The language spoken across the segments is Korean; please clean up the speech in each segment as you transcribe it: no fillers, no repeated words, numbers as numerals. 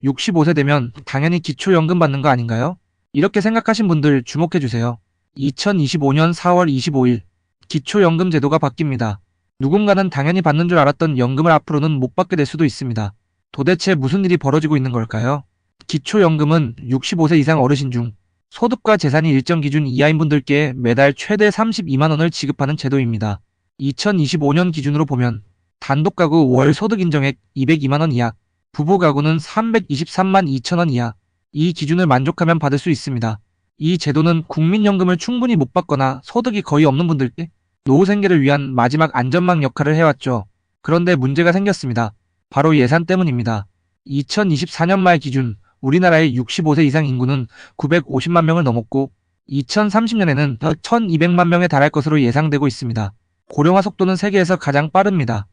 65세 되면 당연히 기초연금 받는 거 아닌가요? 이렇게 생각하신 분들 주목해주세요. 2025년 4월 25일 기초연금 제도가 바뀝니다. 누군가는 당연히 받는 줄 알았던 연금을 앞으로는 못 받게 될 수도 있습니다. 도대체 무슨 일이 벌어지고 있는 걸까요? 기초연금은 65세 이상 어르신 중 소득과 재산이 일정 기준 이하인 분들께 매달 최대 32만 원을 지급하는 제도입니다. 2025년 기준으로 보면 단독 가구 월 소득 인정액 202만 원 이하, 부부 가구는 323만 2천 원 이하, 이 기준을 만족하면 받을 수 있습니다. 이 제도는 국민연금을 충분히 못 받거나 소득이 거의 없는 분들께 노후 생계를 위한 마지막 안전망 역할을 해왔죠. 그런데 문제가 생겼습니다. 바로 예산 때문입니다. 2024년 말 기준 우리나라의 65세 이상 인구는 950만 명을 넘었고 2030년에는 1200만 명에 달할 것으로 예상되고 있습니다. 고령화 속도는 세계에서 가장 빠릅니다.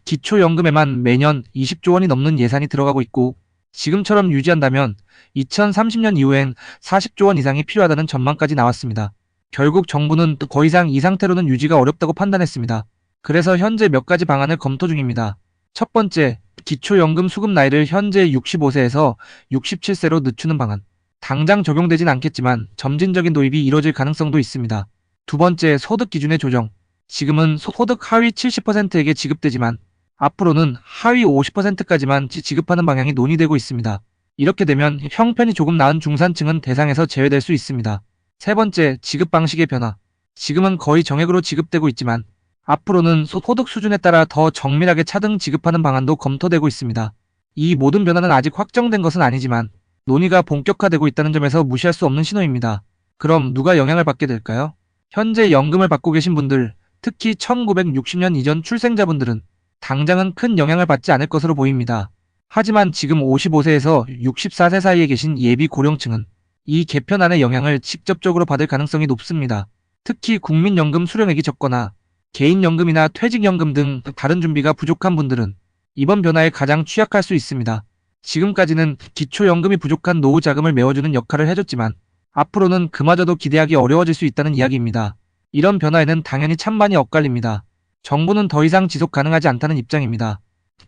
기초연금에만 매년 20조 원이 넘는 예산이 들어가고 있고 지금처럼 유지한다면 2030년 이후엔 40조 원 이상이 필요하다는 전망까지 나왔습니다. 결국 정부는 더 이상 이 상태로는 유지가 어렵다고 판단했습니다. 그래서 현재 몇 가지 방안을 검토 중입니다. 첫 번째, 기초연금 수급 나이를 현재 65세에서 67세로 늦추는 방안. 당장 적용되진 않겠지만 점진적인 도입이 이뤄질 가능성도 있습니다. 두 번째, 소득 기준의 조정. 지금은 소득 하위 70%에게 지급되지만 앞으로는 하위 50%까지만 지급하는 방향이 논의되고 있습니다. 이렇게 되면 형편이 조금 나은 중산층은 대상에서 제외될 수 있습니다. 세 번째, 지급 방식의 변화. 지금은 거의 정액으로 지급되고 있지만 앞으로는 소득 수준에 따라 더 정밀하게 차등 지급하는 방안도 검토되고 있습니다. 이 모든 변화는 아직 확정된 것은 아니지만 논의가 본격화되고 있다는 점에서 무시할 수 없는 신호입니다. 그럼 누가 영향을 받게 될까요? 현재 연금을 받고 계신 분들, 특히 1960년 이전 출생자분들은 당장은 큰 영향을 받지 않을 것으로 보입니다. 하지만 지금 55세에서 64세 사이에 계신 예비 고령층은 이 개편안의 영향을 직접적으로 받을 가능성이 높습니다. 특히 국민연금 수령액이 적거나 개인연금이나 퇴직연금 등 다른 준비가 부족한 분들은 이번 변화에 가장 취약할 수 있습니다. 지금까지는 기초연금이 부족한 노후 자금을 메워주는 역할을 해줬지만 앞으로는 그마저도 기대하기 어려워질 수 있다는 이야기입니다. 이런 변화에는 당연히 찬반이 엇갈립니다. 정부는 더 이상 지속 가능하지 않다는 입장입니다.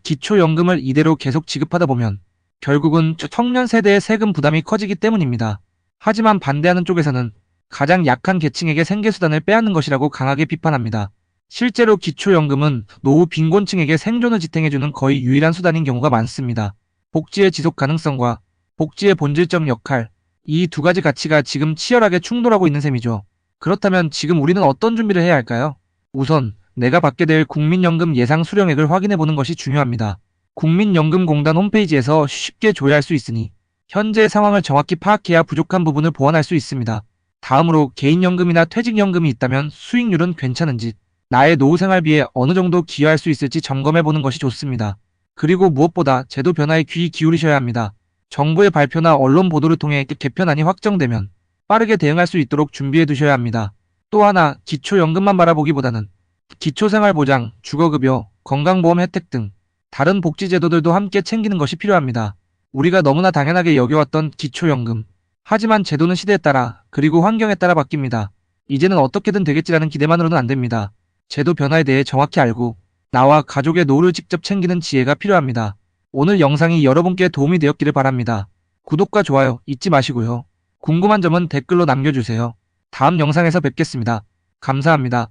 기초연금을 이대로 계속 지급하다 보면 결국은 청년 세대의 세금 부담이 커지기 때문입니다. 하지만 반대하는 쪽에서는 가장 약한 계층에게 생계수단을 빼앗는 것이라고 강하게 비판합니다. 실제로 기초연금은 노후 빈곤층에게 생존을 지탱해주는 거의 유일한 수단인 경우가 많습니다. 복지의 지속 가능성과 복지의 본질적 역할, 이 두 가지 가치가 지금 치열하게 충돌하고 있는 셈이죠. 그렇다면 지금 우리는 어떤 준비를 해야 할까요? 우선 내가 받게 될 국민연금 예상 수령액을 확인해보는 것이 중요합니다. 국민연금공단 홈페이지에서 쉽게 조회할 수 있으니 현재 상황을 정확히 파악해야 부족한 부분을 보완할 수 있습니다. 다음으로 개인연금이나 퇴직연금이 있다면 수익률은 괜찮은지, 나의 노후생활비에 어느 정도 기여할 수 있을지 점검해보는 것이 좋습니다. 그리고 무엇보다 제도 변화에 귀 기울이셔야 합니다. 정부의 발표나 언론 보도를 통해 개편안이 확정되면 빠르게 대응할 수 있도록 준비해 두셔야 합니다. 또 하나, 기초연금만 바라보기보다는 기초생활보장, 주거급여, 건강보험 혜택 등 다른 복지제도들도 함께 챙기는 것이 필요합니다. 우리가 너무나 당연하게 여겨왔던 기초연금. 하지만 제도는 시대에 따라 그리고 환경에 따라 바뀝니다. 이제는 어떻게든 되겠지라는 기대만으로는 안 됩니다. 제도 변화에 대해 정확히 알고 나와 가족의 노후를 직접 챙기는 지혜가 필요합니다. 오늘 영상이 여러분께 도움이 되었기를 바랍니다. 구독과 좋아요 잊지 마시고요. 궁금한 점은 댓글로 남겨주세요. 다음 영상에서 뵙겠습니다. 감사합니다.